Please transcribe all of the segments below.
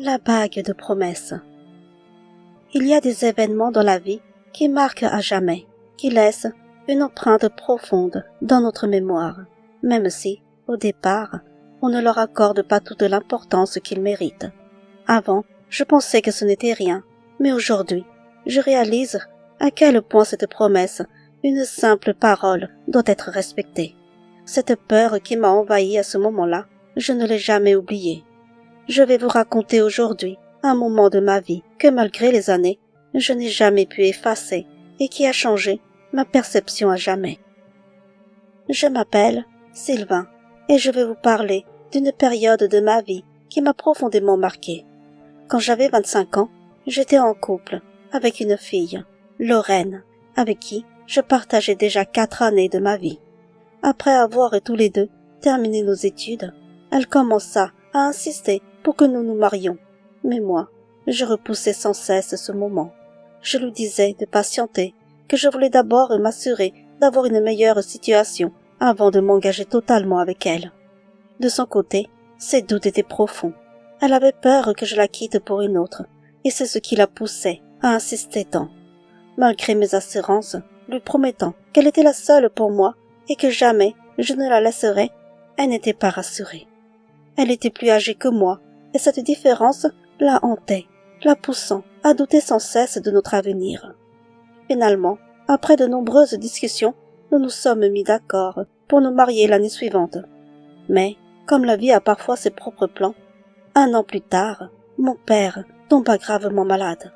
La bague de promesse. Il y a des événements dans la vie qui marquent à jamais, qui laissent une empreinte profonde dans notre mémoire, même si, au départ, on ne leur accorde pas toute l'importance qu'ils méritent. Avant, je pensais que ce n'était rien, mais aujourd'hui, je réalise à quel point cette promesse, une simple parole, doit être respectée. Cette peur qui m'a envahi à ce moment-là, je ne l'ai jamais oubliée. Je vais vous raconter aujourd'hui un moment de ma vie que malgré les années, je n'ai jamais pu effacer et qui a changé ma perception à jamais. Je m'appelle Sylvain et je vais vous parler d'une période de ma vie qui m'a profondément marquée. Quand j'avais 25 ans, j'étais en couple avec une fille, Lorraine, avec qui je partageais déjà 4 années de ma vie. Après avoir tous les deux terminé nos études, elle commença à insister pour que nous nous marions. Mais moi, je repoussais sans cesse ce moment. Je lui disais de patienter, que je voulais d'abord m'assurer d'avoir une meilleure situation avant de m'engager totalement avec elle. De son côté, ses doutes étaient profonds. Elle avait peur que je la quitte pour une autre, et c'est ce qui la poussait à insister tant. Malgré mes assurances, lui promettant qu'elle était la seule pour moi et que jamais je ne la laisserais, elle n'était pas rassurée. Elle était plus âgée que moi, et cette différence la hantait, la poussant à douter sans cesse de notre avenir. Finalement, après de nombreuses discussions, nous nous sommes mis d'accord pour nous marier l'année suivante. Mais, comme la vie a parfois ses propres plans, 1 an plus tard, mon père tomba gravement malade.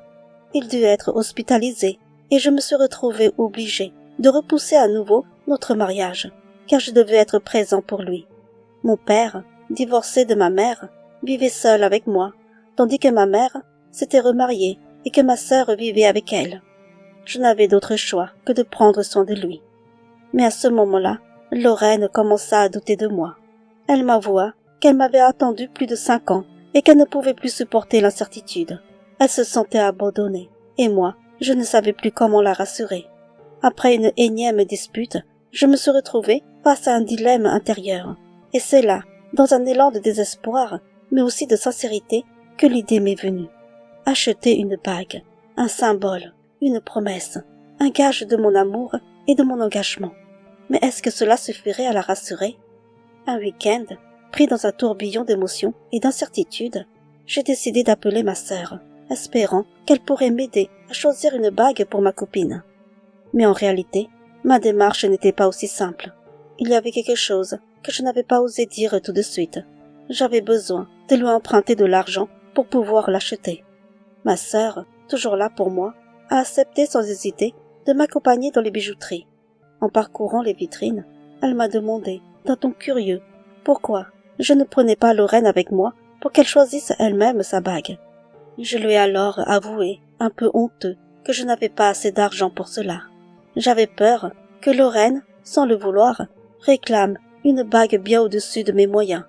Il dut être hospitalisé, et je me suis retrouvée obligée de repousser à nouveau notre mariage, car je devais être présent pour lui. Mon père, divorcé de ma mère, vivait seul avec moi, tandis que ma mère s'était remariée et que ma sœur vivait avec elle. Je n'avais d'autre choix que de prendre soin de lui. Mais à ce moment-là, Lorraine commença à douter de moi. Elle m'avoua qu'elle m'avait attendu plus de 5 ans et qu'elle ne pouvait plus supporter l'incertitude. Elle se sentait abandonnée, et moi, je ne savais plus comment la rassurer. Après une énième dispute, je me suis retrouvée face à un dilemme intérieur. Et c'est là, dans un élan de désespoir, mais aussi de sincérité, que l'idée m'est venue. Acheter une bague, un symbole, une promesse, un gage de mon amour et de mon engagement. Mais est-ce que cela suffirait à la rassurer? Un week-end, pris dans un tourbillon d'émotions et d'incertitudes, j'ai décidé d'appeler ma sœur, espérant qu'elle pourrait m'aider à choisir une bague pour ma copine. Mais en réalité, ma démarche n'était pas aussi simple. Il y avait quelque chose que je n'avais pas osé dire tout de suite. J'avais besoin de lui emprunter de l'argent pour pouvoir l'acheter. Ma sœur, toujours là pour moi, a accepté sans hésiter de m'accompagner dans les bijouteries. En parcourant les vitrines, elle m'a demandé, d'un ton curieux, pourquoi je ne prenais pas Lorraine avec moi pour qu'elle choisisse elle-même sa bague. Je lui ai alors avoué, un peu honteux, que je n'avais pas assez d'argent pour cela. J'avais peur que Lorraine, sans le vouloir, réclame une bague bien au-dessus de mes moyens.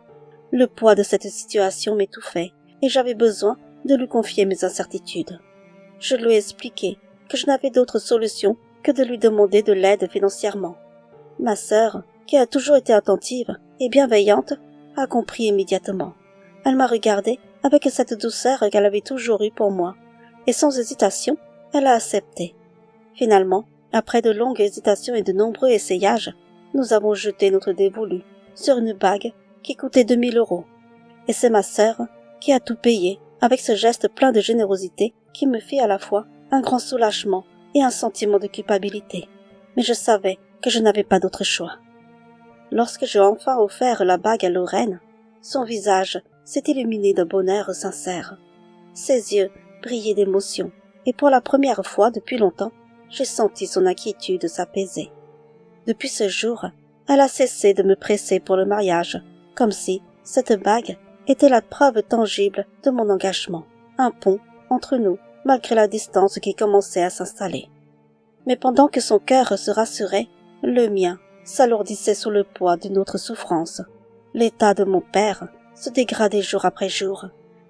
Le poids de cette situation m'étouffait et j'avais besoin de lui confier mes incertitudes. Je lui ai expliqué que je n'avais d'autre solution que de lui demander de l'aide financièrement. Ma sœur, qui a toujours été attentive et bienveillante, a compris immédiatement. Elle m'a regardée avec cette douceur qu'elle avait toujours eue pour moi, et sans hésitation, elle a accepté. Finalement, après de longues hésitations et de nombreux essayages, nous avons jeté notre dévolu sur une bague qui coûtait 2000 €. Et c'est ma sœur qui a tout payé avec ce geste plein de générosité qui me fit à la fois un grand soulagement et un sentiment de culpabilité. Mais je savais que je n'avais pas d'autre choix. Lorsque j'ai enfin offert la bague à Lorraine, son visage s'est illuminé d'un bonheur sincère. Ses yeux brillaient d'émotion, et pour la première fois depuis longtemps, j'ai senti son inquiétude s'apaiser. Depuis ce jour, elle a cessé de me presser pour le mariage, comme si cette bague était la preuve tangible de mon engagement, un pont entre nous, malgré la distance qui commençait à s'installer. Mais pendant que son cœur se rassurait, le mien s'alourdissait sous le poids d'une autre souffrance. L'état de mon père se dégradait jour après jour,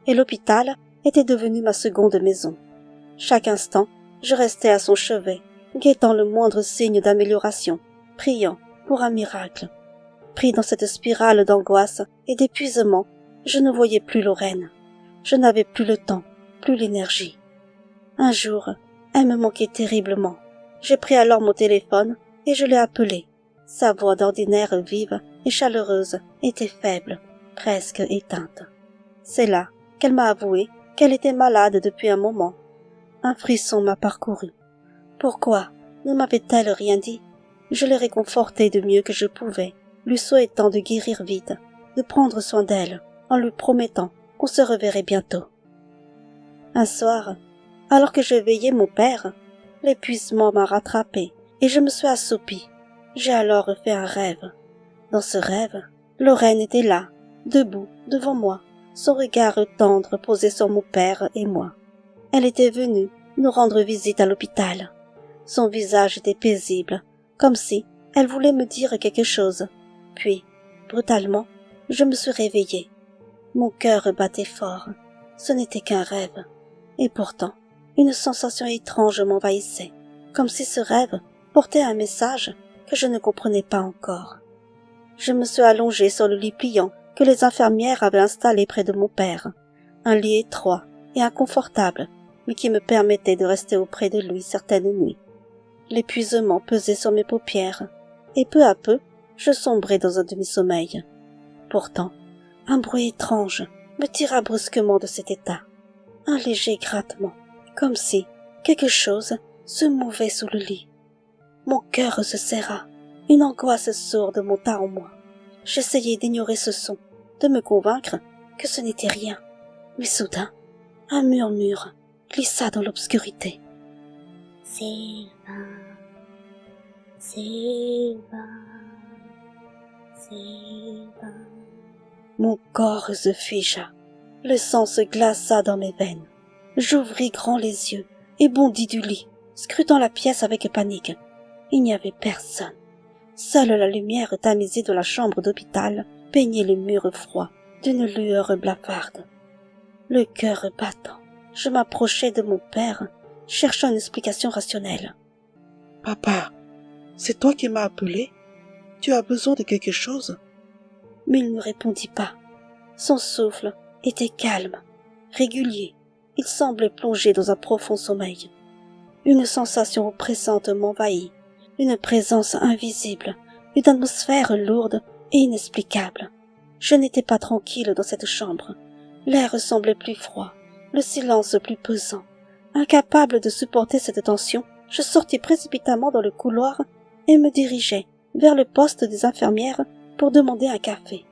et l'hôpital était devenu ma seconde maison. Chaque instant, je restais à son chevet, guettant le moindre signe d'amélioration, priant pour un miracle. Pris dans cette spirale d'angoisse et d'épuisement, je ne voyais plus Lorraine. Je n'avais plus le temps, plus l'énergie. Un jour, elle me manquait terriblement. J'ai pris alors mon téléphone et je l'ai appelée. Sa voix d'ordinaire vive et chaleureuse était faible, presque éteinte. C'est là qu'elle m'a avoué qu'elle était malade depuis un moment. Un frisson m'a parcouru. Pourquoi ne m'avait-elle rien dit? Je l'ai réconfortée du mieux que je pouvais, lui souhaitant de guérir vite, de prendre soin d'elle, en lui promettant qu'on se reverrait bientôt. Un soir, alors que je veillais mon père, l'épuisement m'a rattrapé et je me suis assoupie. J'ai alors fait un rêve. Dans ce rêve, Lorraine était là, debout, devant moi, son regard tendre posé sur mon père et moi. Elle était venue nous rendre visite à l'hôpital. Son visage était paisible, comme si elle voulait me dire quelque chose. Puis, brutalement, je me suis réveillée. Mon cœur battait fort. Ce n'était qu'un rêve. Et pourtant, une sensation étrange m'envahissait, comme si ce rêve portait un message que je ne comprenais pas encore. Je me suis allongée sur le lit pliant que les infirmières avaient installé près de mon père, un lit étroit et inconfortable, mais qui me permettait de rester auprès de lui certaines nuits. L'épuisement pesait sur mes paupières, et peu à peu, je sombrais dans un demi-sommeil. Pourtant, un bruit étrange me tira brusquement de cet état. Un léger grattement, comme si quelque chose se mouvait sous le lit. Mon cœur se serra, une angoisse sourde monta en moi. J'essayais d'ignorer ce son, de me convaincre que ce n'était rien. Mais soudain, un murmure glissa dans l'obscurité. « Sylvain, Sylvain, Sylvain. » Mon corps se figea, le sang se glaça dans mes veines. J'ouvris grand les yeux et bondis du lit, scrutant la pièce avec panique. Il n'y avait personne. Seule la lumière tamisée de la chambre d'hôpital peignait les murs froids d'une lueur blafarde. Le cœur battant, je m'approchai de mon père, cherchant une explication rationnelle. « Papa, c'est toi qui m'as appelé? Tu as besoin de quelque chose ?» Mais il ne répondit pas. Son souffle était calme, régulier. Il semblait plongé dans un profond sommeil. Une sensation oppressante m'envahit, une présence invisible, une atmosphère lourde et inexplicable. Je n'étais pas tranquille dans cette chambre. L'air semblait plus froid, le silence plus pesant. Incapable de supporter cette tension, je sortis précipitamment dans le couloir et me dirigeai vers le poste des infirmières pour demander un café.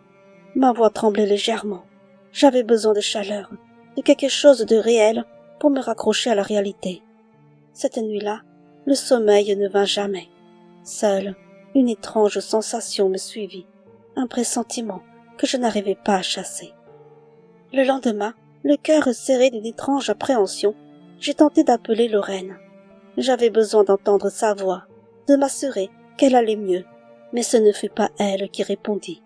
Ma voix tremblait légèrement. J'avais besoin de chaleur, de quelque chose de réel pour me raccrocher à la réalité. Cette nuit-là, le sommeil ne vint jamais. Seule, une étrange sensation me suivit, un pressentiment que je n'arrivais pas à chasser. Le lendemain, le cœur serré d'une étrange appréhension, j'ai tenté d'appeler Lorraine. J'avais besoin d'entendre sa voix, de m'assurer qu'elle allait mieux, mais ce ne fut pas elle qui répondit.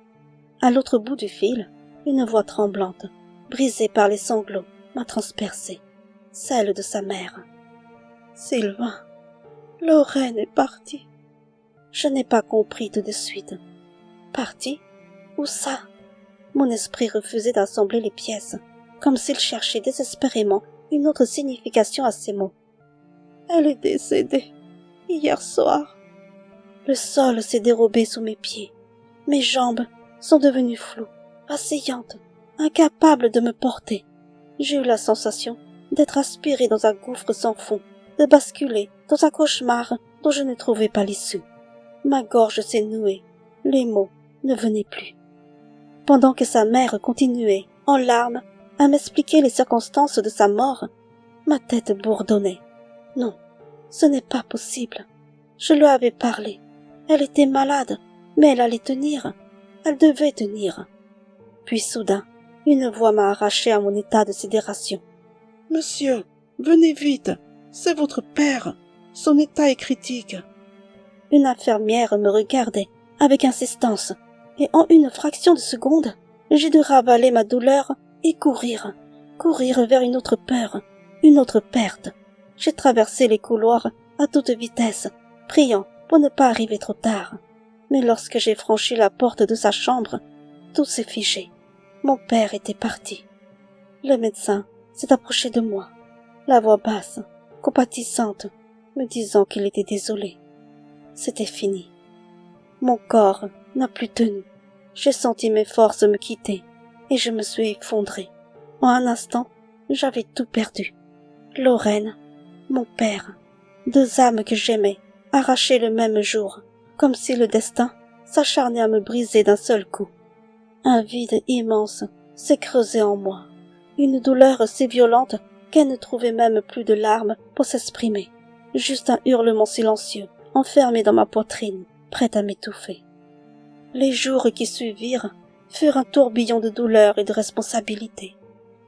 À l'autre bout du fil, une voix tremblante, brisée par les sanglots, m'a transpercée, celle de sa mère. « Sylvain, Lorraine est partie. » Je n'ai pas compris tout de suite. Partie? Où ça? Mon esprit refusait d'assembler les pièces, comme s'il cherchait désespérément une autre signification à ces mots. Elle est décédée, hier soir. Le sol s'est dérobé sous mes pieds. Mes jambes sont devenues floues, vacillantes, incapables de me porter. J'ai eu la sensation d'être aspirée dans un gouffre sans fond, de basculer dans un cauchemar dont je ne trouvais pas l'issue. Ma gorge s'est nouée, les mots ne venaient plus. Pendant que sa mère continuait, en larmes, à m'expliquer les circonstances de sa mort, ma tête bourdonnait. Non, ce n'est pas possible. Je lui avais parlé. Elle était malade, mais elle allait tenir. Elle devait tenir. Puis soudain, une voix m'a arraché à mon état de sidération. « Monsieur, venez vite, c'est votre père. Son état est critique. » Une infirmière me regardait avec insistance, et en une fraction de seconde, j'ai dû ravaler ma douleur et courir vers une autre peur, une autre perte. J'ai traversé les couloirs à toute vitesse, priant pour ne pas arriver trop tard. Mais lorsque j'ai franchi la porte de sa chambre, tout s'est figé. Mon père était parti. Le médecin s'est approché de moi, la voix basse, compatissante, me disant qu'il était désolé. C'était fini. Mon corps n'a plus tenu. J'ai senti mes forces me quitter et je me suis effondrée. En un instant, j'avais tout perdu. Lorraine, mon père, deux âmes que j'aimais, arrachées le même jour, comme si le destin s'acharnait à me briser d'un seul coup. Un vide immense s'est creusé en moi, une douleur si violente qu'elle ne trouvait même plus de larmes pour s'exprimer, juste un hurlement silencieux, enfermé dans ma poitrine, prêt à m'étouffer. Les jours qui suivirent furent un tourbillon de douleur et de responsabilité.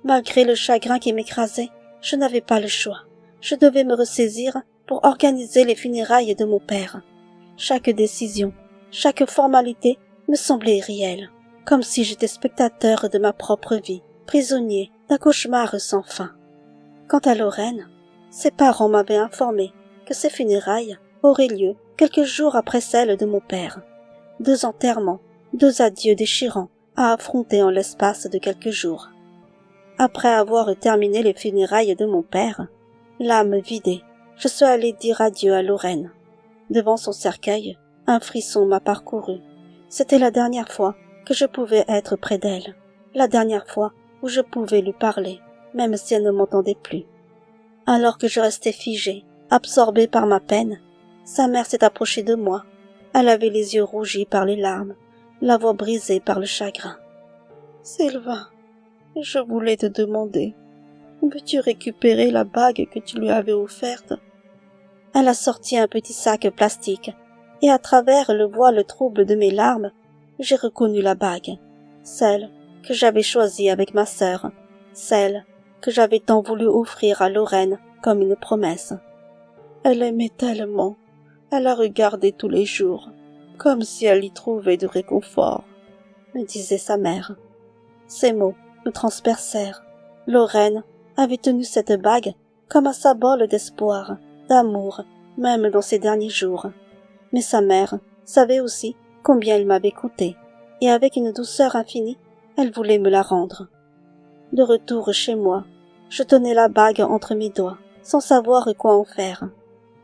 Malgré le chagrin qui m'écrasait, je n'avais pas le choix. Je devais me ressaisir pour organiser les funérailles de mon père. Chaque décision, chaque formalité me semblait irréelle, comme si j'étais spectateur de ma propre vie, prisonnier d'un cauchemar sans fin. Quant à Lorraine, ses parents m'avaient informé que ses funérailles auraient lieu quelques jours après celles de mon père. Deux enterrements, deux adieux déchirants à affronter en l'espace de quelques jours. Après avoir terminé les funérailles de mon père, l'âme vidée, je suis allée dire adieu à Lorraine. Devant son cercueil, un frisson m'a parcouru. C'était la dernière fois que je pouvais être près d'elle, la dernière fois où je pouvais lui parler, même si elle ne m'entendait plus. Alors que je restais figée, absorbée par ma peine, sa mère s'est approchée de moi. Elle avait les yeux rougis par les larmes, la voix brisée par le chagrin. « Sylvain, je voulais te demander, veux-tu récupérer la bague que tu lui avais offerte ?» Elle a sorti un petit sac plastique, et à travers le voile trouble de mes larmes, j'ai reconnu la bague, celle que j'avais choisie avec ma sœur, celle que j'avais tant voulu offrir à Lorraine comme une promesse. Elle aimait tellement, elle la regardait tous les jours, comme si elle y trouvait du réconfort, me disait sa mère. Ces mots me transpercèrent. Lorraine avait tenu cette bague comme un symbole d'espoir, d'amour, même dans ses derniers jours. Mais sa mère savait aussi combien elle m'avait coûté, et avec une douceur infinie, elle voulait me la rendre. De retour chez moi, je tenais la bague entre mes doigts, sans savoir quoi en faire.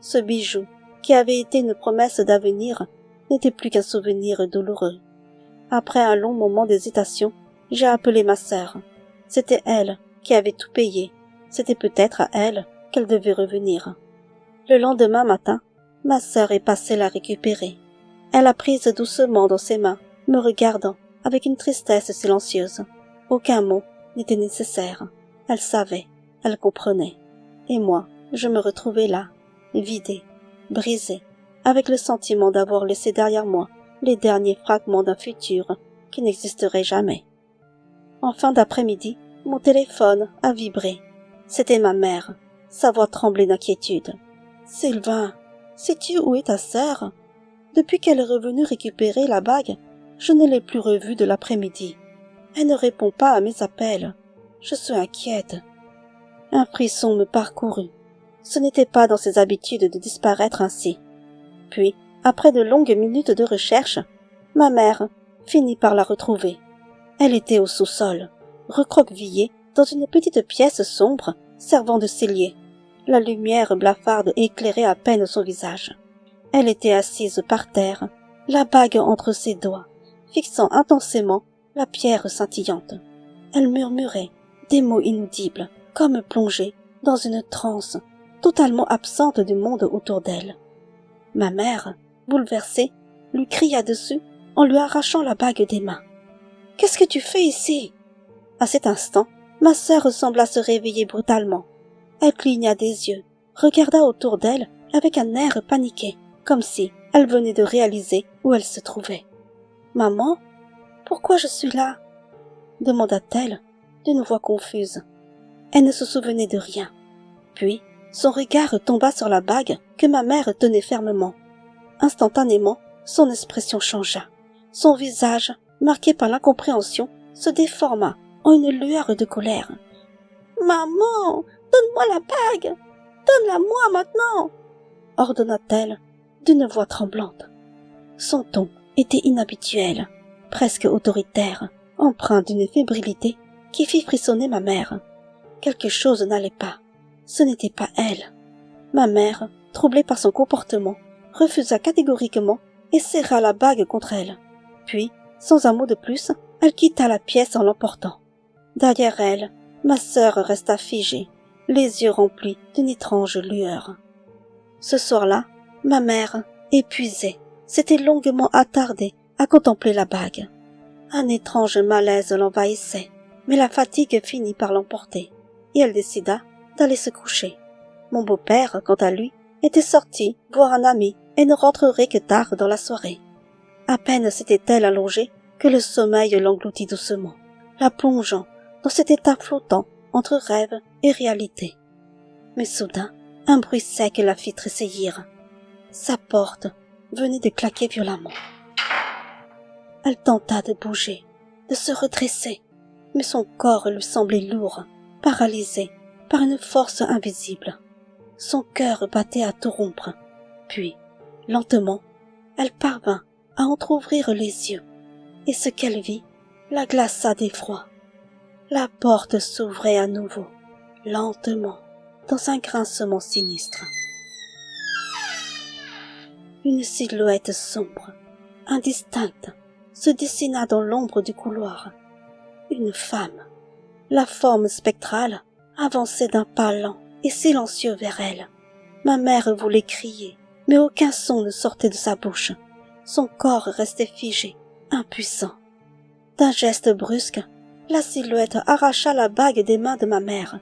Ce bijou, qui avait été une promesse d'avenir, n'était plus qu'un souvenir douloureux. Après un long moment d'hésitation, j'ai appelé ma sœur. C'était elle qui avait tout payé. C'était peut-être à elle qu'elle devait revenir. Le lendemain matin, ma sœur est passée la récupérer. Elle a prise doucement dans ses mains, me regardant avec une tristesse silencieuse. Aucun mot n'était nécessaire. Elle savait, elle comprenait. Et moi, je me retrouvais là, vidée, brisée, avec le sentiment d'avoir laissé derrière moi les derniers fragments d'un futur qui n'existerait jamais. En fin d'après-midi, mon téléphone a vibré. C'était ma mère. Sa voix tremblait d'inquiétude. « Sylvain, sais-tu où est ta sœur ? Depuis qu'elle est revenue récupérer la bague, je ne l'ai plus revue de l'après-midi. Elle ne répond pas à mes appels. Je suis inquiète. » Un frisson me parcourut. Ce n'était pas dans ses habitudes de disparaître ainsi. Puis, après de longues minutes de recherche, ma mère finit par la retrouver. Elle était au sous-sol, recroquevillée dans une petite pièce sombre servant de cellier. La lumière blafarde éclairait à peine son visage. Elle était assise par terre, la bague entre ses doigts, fixant intensément la pierre scintillante. Elle murmurait des mots inaudibles, comme plongée dans une transe, totalement absente du monde autour d'elle. Ma mère, bouleversée, lui cria dessus en lui arrachant la bague des mains. « Qu'est-ce que tu fais ici ?» À cet instant, ma sœur sembla se réveiller brutalement. Elle cligna des yeux, regarda autour d'elle avec un air paniqué, comme si elle venait de réaliser où elle se trouvait. « Maman, pourquoi je suis là ?» demanda-t-elle d'une voix confuse. Elle ne se souvenait de rien. Puis, son regard tomba sur la bague que ma mère tenait fermement. Instantanément, son expression changea. Son visage, marqué par l'incompréhension, se déforma en une lueur de colère. « Maman, donne-moi la bague! Donne-la-moi maintenant !» ordonna-t-elle d'une voix tremblante. Son ton était inhabituel, presque autoritaire, empreint d'une fébrilité qui fit frissonner ma mère. Quelque chose n'allait pas. Ce n'était pas elle. Ma mère, troublée par son comportement, refusa catégoriquement et serra la bague contre elle. Puis, sans un mot de plus, elle quitta la pièce en l'emportant. Derrière elle, ma sœur resta figée, les yeux remplis d'une étrange lueur. Ce soir-là, ma mère, épuisée, s'était longuement attardée à contempler la bague. Un étrange malaise l'envahissait, mais la fatigue finit par l'emporter, et elle décida d'aller se coucher. Mon beau-père, quant à lui, était sorti voir un ami et ne rentrerait que tard dans la soirée. À peine s'était-elle allongée que le sommeil l'engloutit doucement, la plongeant dans cet état flottant entre rêve et réalité. Mais soudain, un bruit sec la fit tressaillir. Sa porte venait de claquer violemment. Elle tenta de bouger, de se redresser, mais son corps lui semblait lourd, paralysé par une force invisible. Son cœur battait à tout rompre. Puis, lentement, elle parvint à entr'ouvrir les yeux, et ce qu'elle vit la glaça d'effroi. La porte s'ouvrait à nouveau, lentement, dans un grincement sinistre. Une silhouette sombre, indistincte, se dessina dans l'ombre du couloir. Une femme, la forme spectrale, avançait d'un pas lent et silencieux vers elle. Ma mère voulait crier, mais aucun son ne sortait de sa bouche. Son corps restait figé, impuissant. D'un geste brusque, la silhouette arracha la bague des mains de ma mère.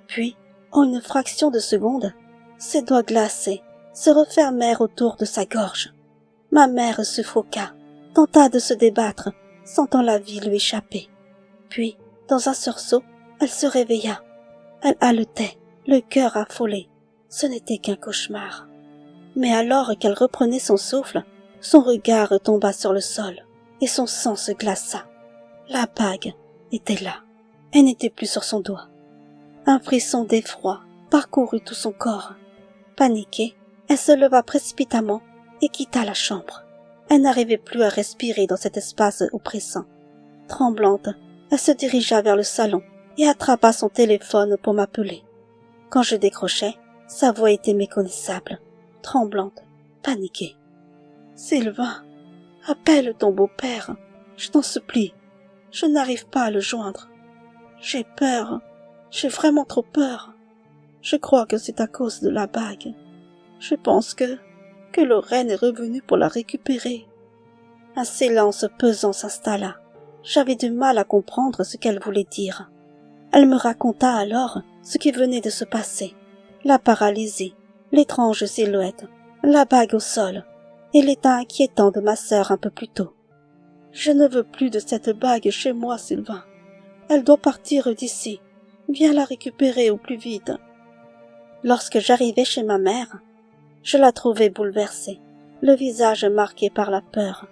Puis, en une fraction de seconde, ses doigts glacés se refermèrent autour de sa gorge. Ma mère suffoqua, tenta de se débattre, sentant la vie lui échapper. Puis, dans un sursaut, elle se réveilla. Elle haletait, le cœur affolé. Ce n'était qu'un cauchemar. Mais alors qu'elle reprenait son souffle, son regard tomba sur le sol, et son sang se glaça. La bague était là. Elle n'était plus sur son doigt. Un frisson d'effroi parcourut tout son corps. Paniquée, elle se leva précipitamment et quitta la chambre. Elle n'arrivait plus à respirer dans cet espace oppressant. Tremblante, elle se dirigea vers le salon et attrapa son téléphone pour m'appeler. Quand je décrochai, sa voix était méconnaissable, tremblante, paniquée. « Sylvain, appelle ton beau-père, je t'en supplie. Je n'arrive pas à le joindre. J'ai peur, j'ai vraiment trop peur. Je crois que c'est à cause de la bague. Je pense que Lorraine est revenue pour la récupérer. » Un silence pesant s'installa. J'avais du mal à comprendre ce qu'elle voulait dire. Elle me raconta alors ce qui venait de se passer. La paralysie, l'étrange silhouette, la bague au sol, et l'état inquiétant de ma sœur un peu plus tôt. « Je ne veux plus de cette bague chez moi, Sylvain. Elle doit partir d'ici. Viens la récupérer au plus vite. » Lorsque j'arrivai chez ma mère, je la trouvai bouleversée, le visage marqué par la peur.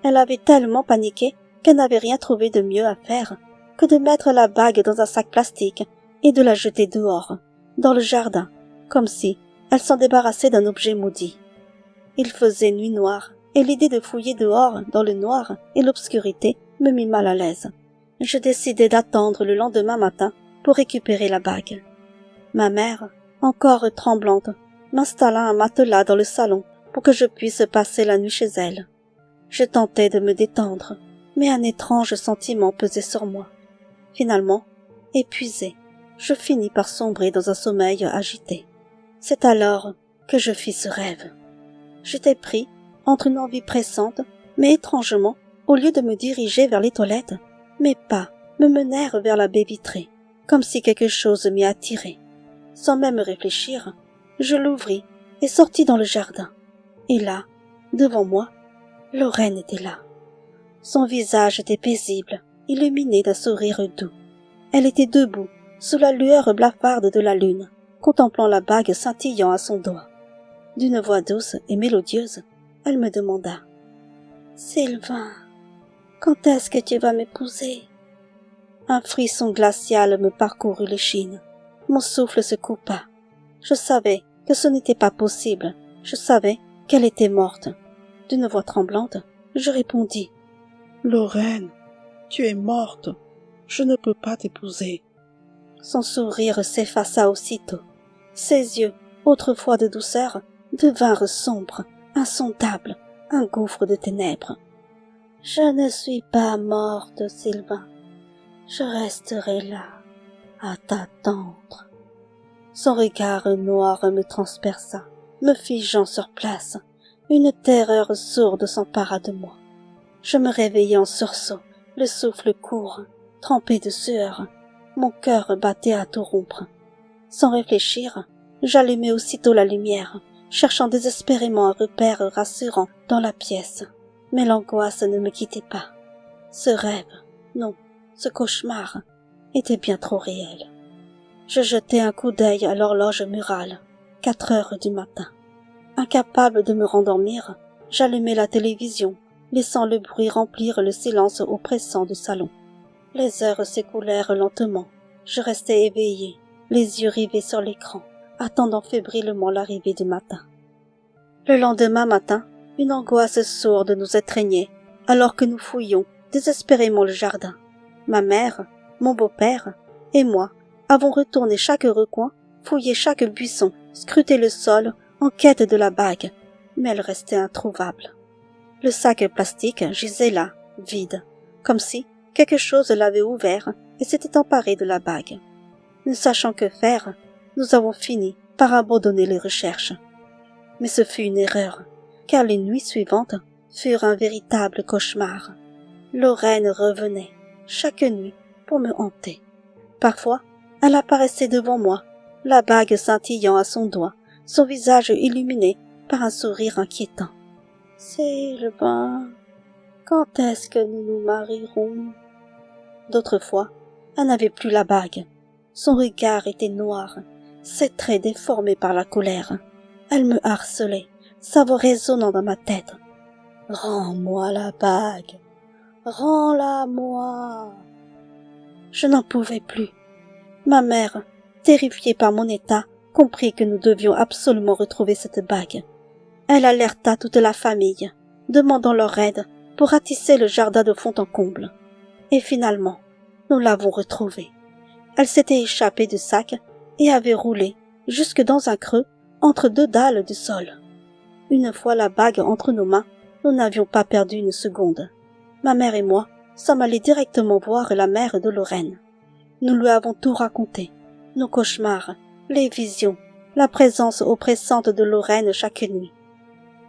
Elle avait tellement paniqué qu'elle n'avait rien trouvé de mieux à faire que de mettre la bague dans un sac plastique et de la jeter dehors, dans le jardin, comme si elle s'en débarrassait d'un objet maudit. Il faisait nuit noire, et l'idée de fouiller dehors, dans le noir et l'obscurité, me mit mal à l'aise. Je décidai d'attendre le lendemain matin pour récupérer la bague. Ma mère, encore tremblante, m'installa un matelas dans le salon pour que je puisse passer la nuit chez elle. Je tentais de me détendre, mais un étrange sentiment pesait sur moi. Finalement, épuisée, je finis par sombrer dans un sommeil agité. C'est alors que je fis ce rêve. J'étais pris entre une envie pressante, mais étrangement, au lieu de me diriger vers les toilettes, mes pas me menèrent vers la baie vitrée, comme si quelque chose m'y attirait. Sans même réfléchir, je l'ouvris et sortis dans le jardin. Et là, devant moi, Lorraine était là. Son visage était paisible, illuminé d'un sourire doux. Elle était debout, sous la lueur blafarde de la lune, contemplant la bague scintillant à son doigt. D'une voix douce et mélodieuse, elle me demanda « Sylvain, quand est-ce que tu vas m'épouser ?» Un frisson glacial me parcourut l'échine. Mon souffle se coupa. Je savais que ce n'était pas possible. Je savais qu'elle était morte. D'une voix tremblante, je répondis « Lorraine, tu es morte. je ne peux pas t'épouser. » Son sourire s'effaça aussitôt. Ses yeux, autrefois de douceur, devinrent sombres, insondables, un gouffre de ténèbres. « Je ne suis pas morte, Sylvain. Je resterai là, à t'attendre. » Son regard noir me transperça, me figeant sur place. Une terreur sourde s'empara de moi. Je me réveillai en sursaut, le souffle court, trempé de sueur. Mon cœur battait à tout rompre. Sans réfléchir, j'allumai aussitôt la lumière, cherchant désespérément un repère rassurant dans la pièce. Mais l'angoisse ne me quittait pas. Ce rêve, non, ce cauchemar, était bien trop réel. Je jetai un coup d'œil à l'horloge murale, 4 heures du matin. Incapable de me rendormir, j'allumai la télévision, laissant le bruit remplir le silence oppressant du salon. Les heures s'écoulèrent lentement. Je restai éveillé, les yeux rivés sur l'écran, attendant fébrilement l'arrivée du matin. Le lendemain matin, une angoisse sourde nous étreignait, alors que nous fouillions désespérément le jardin. Ma mère, mon beau-père et moi avons retourné chaque recoin, fouillé chaque buisson, scruté le sol en quête de la bague, mais elle restait introuvable. Le sac plastique gisait là, vide, comme si quelque chose l'avait ouvert et s'était emparé de la bague. Ne sachant que faire, nous avons fini par abandonner les recherches. Mais ce fut une erreur, car les nuits suivantes furent un véritable cauchemar. Lorraine revenait, chaque nuit, pour me hanter. Parfois, elle apparaissait devant moi, la bague scintillant à son doigt, son visage illuminé par un sourire inquiétant. « Sylvain, quand est-ce que nous nous marierons ?» D'autres fois, elle n'avait plus la bague. Son regard était noir, ses traits déformés par la colère. Elle me harcelait, sa voix résonnant dans ma tête. « Rends-moi la bague, rends-la-moi !» Je n'en pouvais plus. Ma mère, terrifiée par mon état, comprit que nous devions absolument retrouver cette bague. Elle alerta toute la famille, demandant leur aide pour ratisser le jardin de fond en comble. Et finalement, nous l'avons retrouvée. Elle s'était échappée du sac et avait roulé jusque dans un creux entre 2 dalles du sol. Une fois la bague entre nos mains, nous n'avions pas perdu une seconde. Ma mère et moi sommes allés directement voir la mère de Lorraine. Nous lui avons tout raconté, nos cauchemars, les visions, la présence oppressante de Lorraine chaque nuit.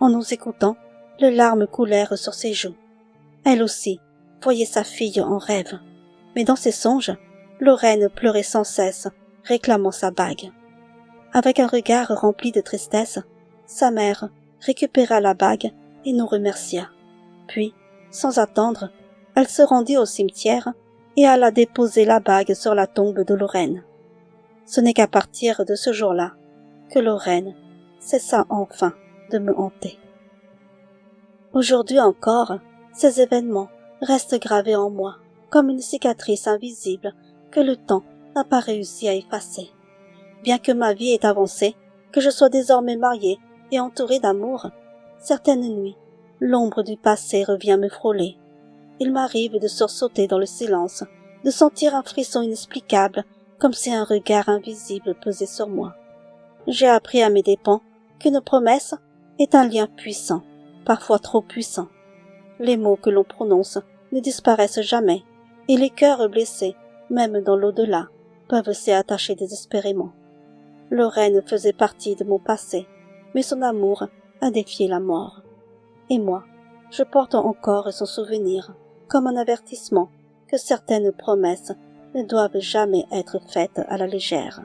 En nous écoutant, les larmes coulèrent sur ses joues. Elle aussi voyait sa fille en rêve, mais dans ses songes, Lorraine pleurait sans cesse, réclamant sa bague. Avec un regard rempli de tristesse, sa mère récupéra la bague et nous remercia. Puis, sans attendre, elle se rendit au cimetière et alla déposer la bague sur la tombe de Lorraine. Ce n'est qu'à partir de ce jour-là que Lorraine cessa enfin de me hanter. Aujourd'hui encore, ces événements restent gravés en moi, comme une cicatrice invisible que le temps n'a pas réussi à effacer. Bien que ma vie ait avancé, que je sois désormais mariée et entourée d'amour, certaines nuits, l'ombre du passé revient me frôler. Il m'arrive de sursauter dans le silence, de sentir un frisson inexplicable, comme si un regard invisible pesait sur moi. J'ai appris à mes dépens qu'une promesse est un lien puissant, parfois trop puissant. Les mots que l'on prononce ne disparaissent jamais, et les cœurs blessés, même dans l'au-delà, peuvent s'y attacher désespérément. Lorraine faisait partie de mon passé, mais son amour a défié la mort. Et moi, je porte encore son souvenir, comme un avertissement que certaines promesses ne doivent jamais être faites à la légère.